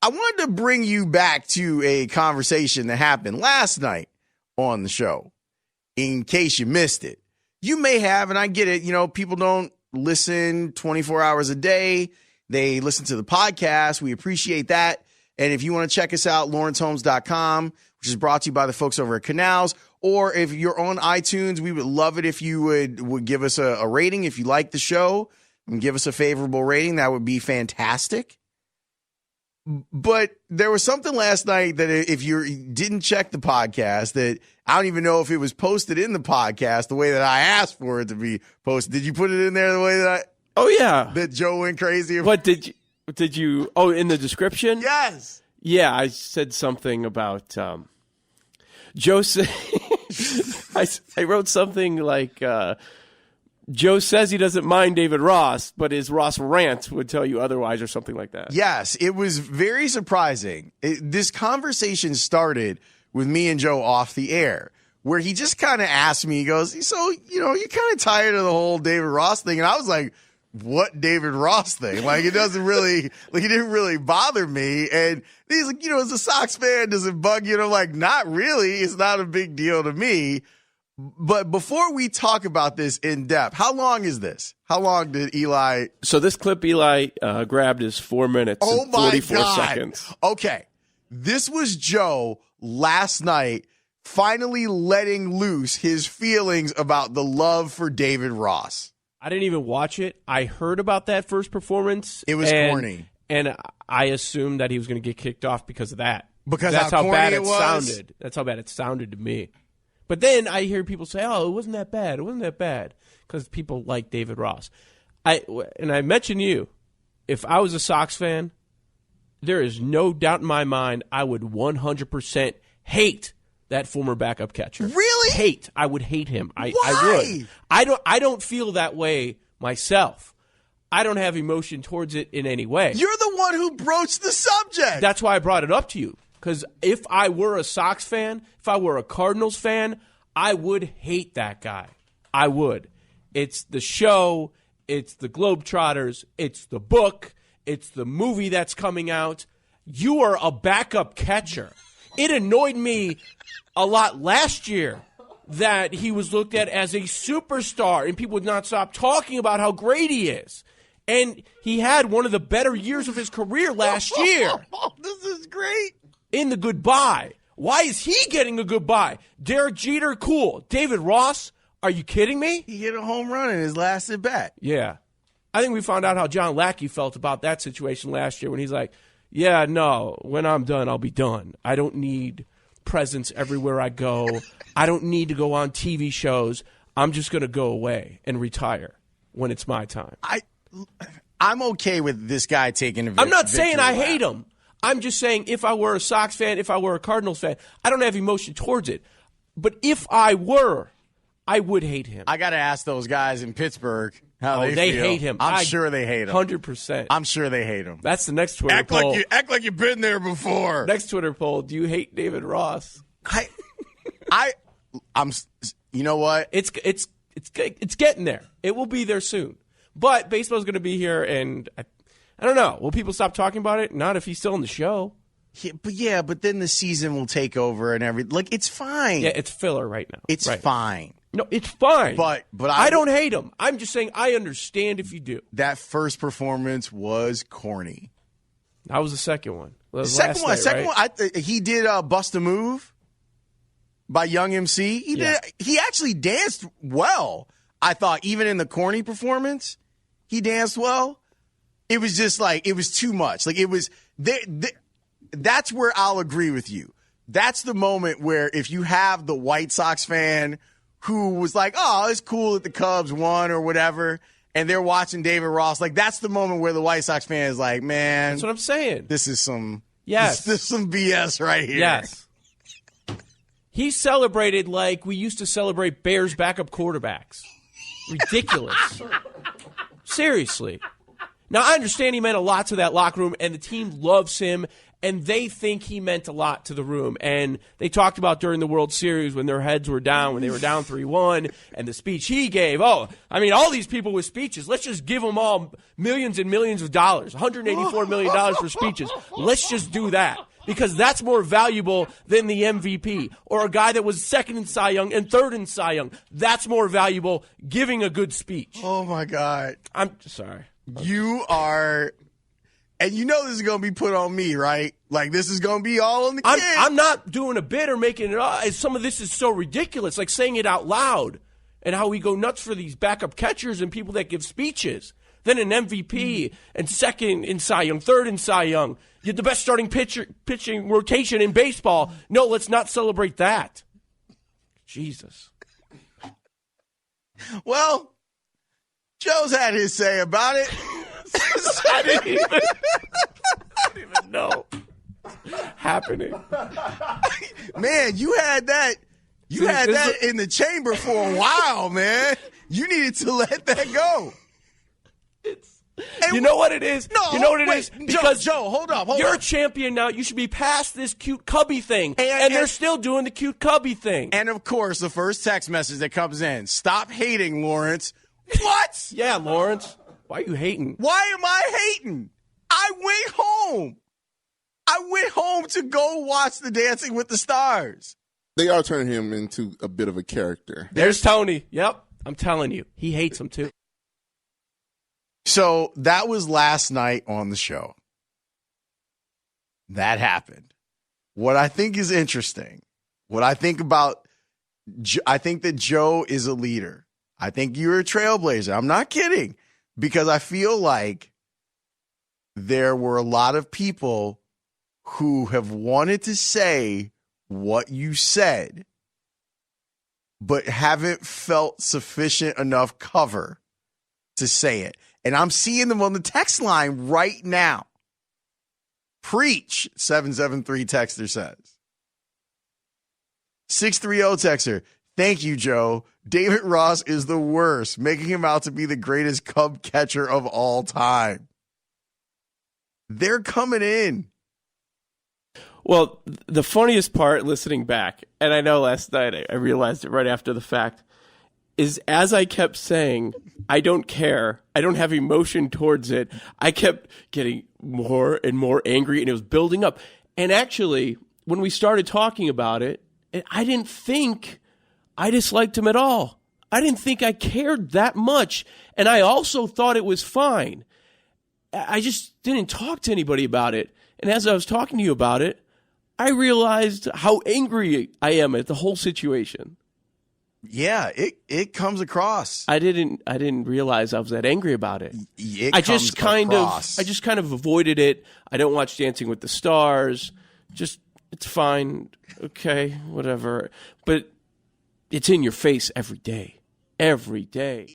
I wanted to bring you back to a conversation that happened last night on the show, in case you missed it. You may have, and I get it, people don't listen 24 hours a day. They listen to the podcast. We appreciate that. And if you want to check us out, LaurenceHolmes.com, which is brought to you by the folks over at Canals. Or if you're on iTunes, we would love it if you would give us a rating. If you like the show and give us a favorable rating, that would be fantastic. But there was something last night that if you didn't check the podcast, that I don't even know if it was posted in the podcast the way that I asked for it to be posted. Did you put it in there the way that Oh, yeah. That Joe went crazy? What did you, oh, in the description? Yes. Yeah, I said something about, Joe said, I wrote something like, Joe says he doesn't mind David Ross, but his Ross rant would tell you otherwise, or something like that. Yes, it was very surprising. This conversation started with me and Joe off the air, where he just kind of asked me, he goes, so, you're kind of tired of the whole David Ross thing. And I was like, what David Ross thing? Like, it doesn't really, it didn't really bother me. And he's like, as a Sox fan, does it bug you? And I'm like, not really. It's not a big deal to me. But before we talk about this in depth, how long is this? How long did Eli? So this clip Eli grabbed is 4 minutes and 44 seconds. Okay. This was Joe last night finally letting loose his feelings about the love for David Ross. I didn't even watch it. I heard about that first performance. It was corny. And I assumed that he was going to get kicked off because of that. Because that's how bad it was? sounded. That's how bad it sounded to me. But then I hear people say, oh, it wasn't that bad. It wasn't that bad. Because people like David Ross. And I mentioned you. If I was a Sox fan, there is no doubt in my mind I would 100% hate that former backup catcher. Really? Hate. I would hate him. Why? I would. I don't feel that way myself. I don't have emotion towards it in any way. You're the one who broached the subject. That's why I brought it up to you. Because if I were a Sox fan, if I were a Cardinals fan, I would hate that guy. I would. It's the show. It's the Globetrotters. It's the book. It's the movie that's coming out. You are a backup catcher. It annoyed me a lot last year that he was looked at as a superstar and people would not stop talking about how great he is. And he had one of the better years of his career last year. This is great. In the goodbye. Why is he getting a goodbye? Derek Jeter, cool. David Ross, are you kidding me? He hit a home run in his last at bat. Yeah. I think we found out how John Lackey felt about that situation last year when he's like, yeah, no, when I'm done, I'll be done. I don't need presence everywhere I go. I don't need to go on TV shows. I'm just going to go away and retire when it's my time. I'm okay with this guy taking a I'm not saying I hate him. I'm just saying if I were a Sox fan, if I were a Cardinals fan, I don't have emotion towards it. But if I were, I would hate him. I got to ask those guys in Pittsburgh how they feel. Hate him. I'm sure they hate him. 100%. I'm sure they hate him. That's the next Twitter poll. Act like you've been there before. Next Twitter poll, do you hate David Ross? I'm. You know what? It's getting there. It will be there soon. But baseball's going to be here, and I don't know. Will people stop talking about it? Not if he's still in the show. But then the season will take over and everything. Like, it's fine. Yeah, it's filler right now. It's fine. No, it's fine. But I don't hate him. I'm just saying I understand if you do. That first performance was corny. That was the second one. The second one. He did Bust a Move by Young MC. He actually danced well. I thought even in the corny performance, he danced well. It was just like, it was too much. Like, it was, that's where I'll agree with you. That's the moment where if you have the White Sox fan who was like, oh, it's cool that the Cubs won or whatever, and they're watching David Ross, like, that's the moment where the White Sox fan is like, man. That's what I'm saying. This is some, this is some BS right here. Yes. He celebrated like we used to celebrate Bears backup quarterbacks. Ridiculous. Seriously. Now, I understand he meant a lot to that locker room, and the team loves him, and they think he meant a lot to the room. And they talked about during the World Series when their heads were down, when they were down 3-1, and the speech he gave. Oh, I mean, all these people with speeches, let's just give them all millions and millions of dollars, $184 million for speeches. Let's just do that. Because that's more valuable than the MVP or a guy that was second in Cy Young and third in Cy Young. That's more valuable giving a good speech. Oh, my God. I'm sorry. You are, and you know this is going to be put on me, right? Like, this is going to be all on the kid. I'm not doing a bit or making it up. Some of this is so ridiculous, like saying it out loud and how we go nuts for these backup catchers and people that give speeches. Then an MVP and second in Cy Young, third in Cy Young. You're the best starting pitching rotation in baseball. No, let's not celebrate that. Jesus. Well, Joe's had his say about it. I didn't even know. Happening. Man, you had that. You had that in the chamber for a while, man. You needed to let that go. You know what it is? No, you know what it wait, is? Because Joe, hold up. You're a champion now. You should be past this cute cubby thing. And they're still doing the cute cubby thing. And, of course, the first text message that comes in, stop hating, Lawrence. Yeah, Lawrence. Why are you hating? Why am I hating? I went home. I went home to go watch the Dancing with the Stars. They are turning him into a bit of a character. There's Tony. Yep. I'm telling you. He hates him, too. So that was last night on the show. That happened. What I think is interesting, what I think about, I think that Joe is a leader. I think you're a trailblazer. I'm not kidding, because I feel like there were a lot of people who have wanted to say what you said, but haven't felt sufficient enough cover to say it. And I'm seeing them on the text line right now. Preach, 773 texter says. 630 texter, thank you, Joe. David Ross is the worst, making him out to be the greatest Cub catcher of all time. They're coming in. Well, the funniest part, listening back, and I know last night I realized it right after the fact, is as I kept saying, I don't care, I don't have emotion towards it, I kept getting more and more angry, and it was building up. And actually, when we started talking about it, I didn't think I disliked him at all. I didn't think I cared that much. And I also thought it was fine. I just didn't talk to anybody about it. And as I was talking to you about it, I realized how angry I am at the whole situation. Yeah, it comes across. I didn't realize I was that angry about it. I just kind of avoided it. I don't watch Dancing with the Stars. Just, it's fine. Okay, whatever. But it's in your face every day. Every day.